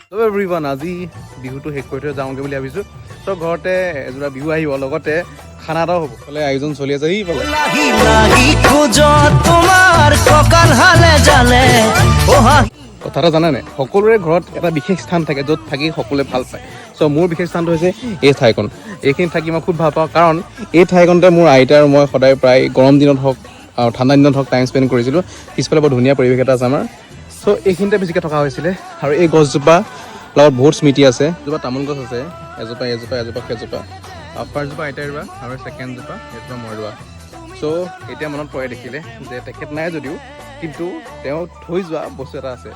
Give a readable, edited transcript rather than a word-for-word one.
চ' everyone, আজি বিহুটো শেষ কৰি থৈ যাওঁগৈ বুলি ভাবিছোঁ। চ' ঘৰতে এযোৰা বিহু আহিব, লগতে খানা এটাও হ'ব। ফালে আয়োজন চলি আছে সি ফালে। কথা এটা জানানে, সকলোৰে ঘৰত এটা বিশেষ স্থান থাকে য'ত থাকি সকলোৱে ভাল পায়। চ' মোৰ বিশেষ স্থানটো হৈছে এই ঠাইখন। এইখিনি থাকি মই খুব ভাল পাওঁ, কাৰণ এই ঠাইখনতে মোৰ আইতা আৰু মই সদায় প্ৰায় গৰম দিনত হওক আৰু ঠাণ্ডা দিনত হওক টাইম স্পেণ্ড কৰিছিলোঁ। পিছফালে বৰ ধুনীয়া পৰিৱেশ এটা আছে আমাৰ। চ' এইখিনিতে বেছিকৈ থকা হৈছিলে। আৰু এই গছজোপা লগত বহুত স্মৃতি আছে। এজোপা তামোল গছ আছে, এজোপা সেইজোপা। ফাৰ্ষ্টজোপা আইতাই ৰোৱা আৰু ছেকেণ্ডজোপা এইজোপা মই ৰোৱা। চ' এতিয়া মনত পৰে দেখিলে যে তেখেত নাই যদিও, কিন্তু তেওঁ থৈ যোৱা বস্তু এটা আছে।